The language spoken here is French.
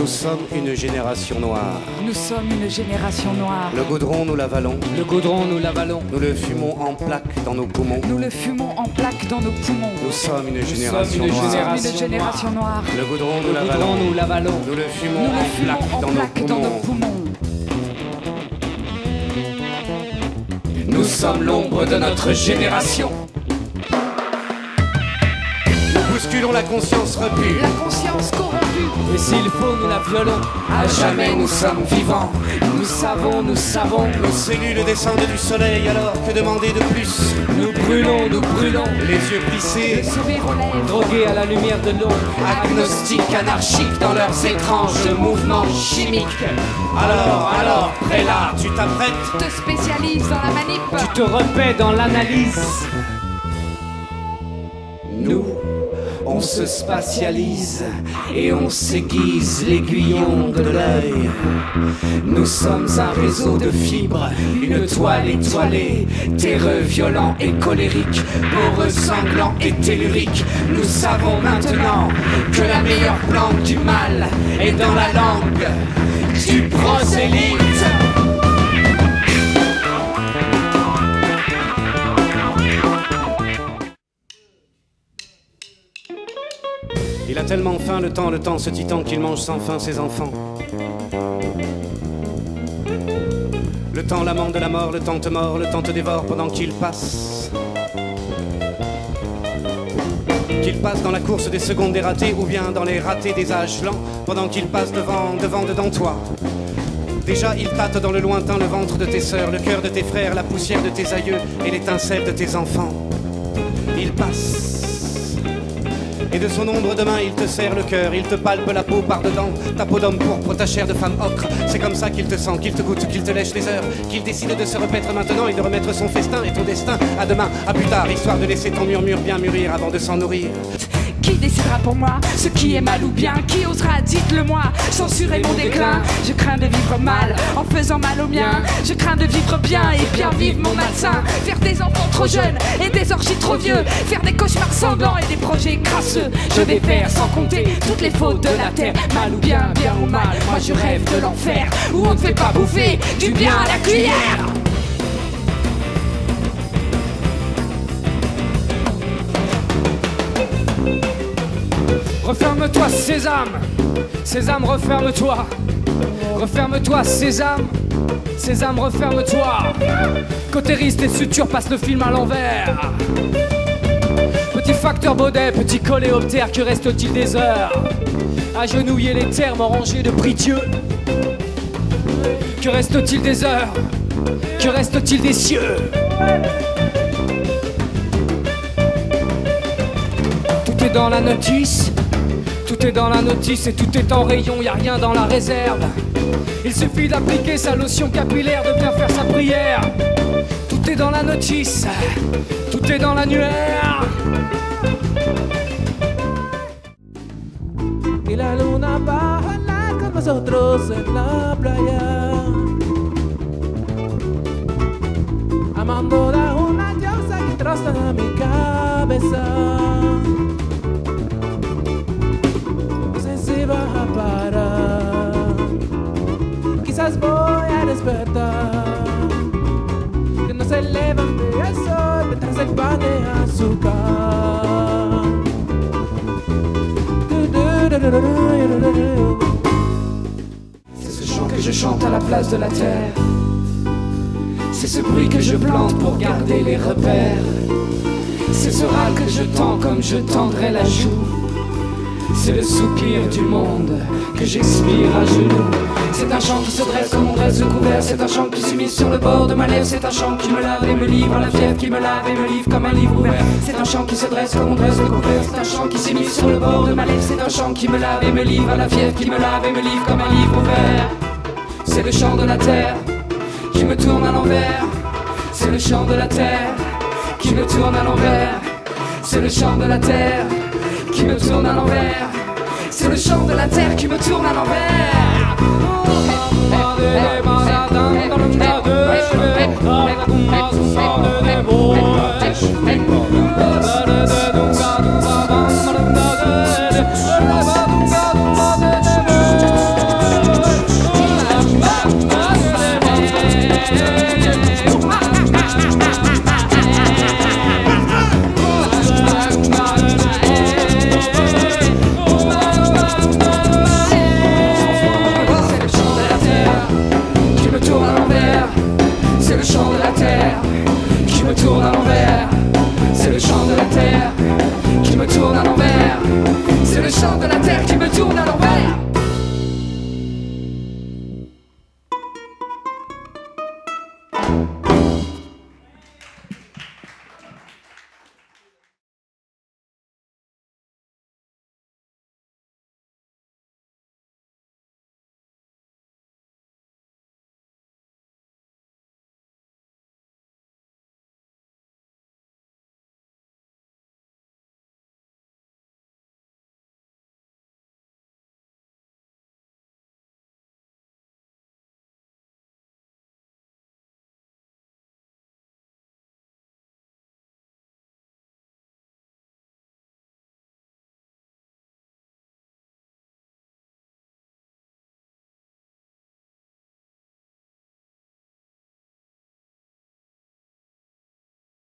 Nous sommes une génération noire. Nous sommes une génération noire. Le goudron, nous l'avalons. Le goudron, nous l'avalons. Nous le fumons en plaques dans nos poumons. Nous le fumons en plaques dans nos poumons. Nous sommes une génération une noire. Nous sommes une génération noire. Le goudron, nous Le l'avalons. goudron, nous l'avalons. Nous le fumons Nous le en fumons plaques en dans plaques nos dans nos poumons. poumons. Nous sommes l'ombre de notre génération. Nous bousculons la conscience repue. La conscience corrompue. Et s'il faut, nous la violons. À jamais nous sommes vivants. Nous savons, nous savons. Nos cellules descendent du soleil, alors que demander de plus? Nous brûlons, nous brûlons. Les yeux plissés, Le sourire aux lèvres. Drogués à la lumière de l'ombre. Agnostiques, anarchiques dans leurs étranges mouvements chimiques. alors, prélat, tu t'apprêtes? Te spécialise dans la manip. Tu te repais dans l'analyse. Nous, On se spatialise et on s'aiguise l'aiguillon de l'œil. Nous sommes un réseau de fibres, une toile étoilée, terreux, violent et colérique, poreux, sanglant et tellurique. Nous savons maintenant que la meilleure plante du mal est dans la langue du prosélyte. il a tellement faim le temps, ce titan qu'il mange sans faim ses enfants. Le temps, l'amant de la mort, le temps te mord, le temps te dévore pendant qu'il passe. Qu'il passe dans la course des secondes des ratés ou bien dans les ratés des âges lents pendant qu'il passe devant toi. Déjà, il tâte dans le lointain le ventre de tes sœurs, le cœur de tes frères, la poussière de tes aïeux et l'étincelle de tes enfants. Il passe. Et de son ombre de main, il te serre le cœur, il te palpe la peau par-dedans, ta peau d'homme pourpre, ta chair de femme ocre. C'est comme ça qu'il te sent, qu'il te goûte, qu'il te lèche les heures, qu'il décide de se repaître maintenant et de remettre son festin et ton destin à demain, à plus tard, histoire de laisser ton murmure bien mûrir avant de s'en nourrir. Qui décidera pour moi ce qui est mal ou bien? Qui osera, dites-le moi, censurer mon déclin? Je crains de vivre mal en faisant mal au mien. Je crains de vivre bien et bien vivre mon malsain. Faire des enfants trop jeunes et des orgies trop vieux. Faire des cauchemars sanglants et des projets crasseux. Je vais faire sans compter toutes les fautes de la terre. Mal ou bien, bien ou mal, moi je rêve de l'enfer où on ne fait pas bouffer du bien à la cuillère. Referme-toi, Sésame, Sésame, referme-toi. Referme-toi, Sésame, Sésame, referme-toi. Cautériste et suture passe le film à l'envers. Petit facteur Baudet, petit coléoptère, que reste-t-il des heures? Agenouiller les termes en rangée de prie-dieu. Que reste-t-il des heures? Que reste-t-il des cieux? Tout est dans la notice. Tout est dans la notice et tout est en rayon, y a rien dans la réserve. Il suffit d'appliquer sa lotion capillaire, de bien faire sa prière. Tout est dans la notice, tout est dans l'annuaire. Y la luna baja con nosotros en la playa, amando da una diosa que trastorna mi cabeza. Va a parar, quizás voy a despertar, que no se levante el sol detrás del pan de azúcar. C'est ce chant que je chante à la place de la terre. C'est ce bruit que je plante pour garder les repères. C'est ce râle que je tends comme je tendrais la joue. C'est le soupir du monde que j'expire à genoux. C'est un chant qui se dresse comme on dresse le couvert. C'est un chant qui s'immisce sur le bord de ma lèvre. C'est un chant qui me lave et me livre à la fièvre, qui me lave et me livre comme un livre ouvert. C'est un chant qui se dresse comme on dresse le couvert. C'est un chant qui s'immisce sur le bord de ma lèvre. C'est un chant qui me lave et me livre à la fièvre, qui me lave et me livre comme un livre ouvert. C'est le chant de la terre qui me tourne à l'envers. C'est le chant de la terre qui me tourne à l'envers. C'est le chant de la terre qui me tourne à l'envers. C'est le chant de la terre qui me tourne à l'envers. C'est le chant de la terre qui me tourne à l'envers. C'est le chant de la terre qui me tourne à l'envers. C'est le chant de la terre qui me tourne à l'envers.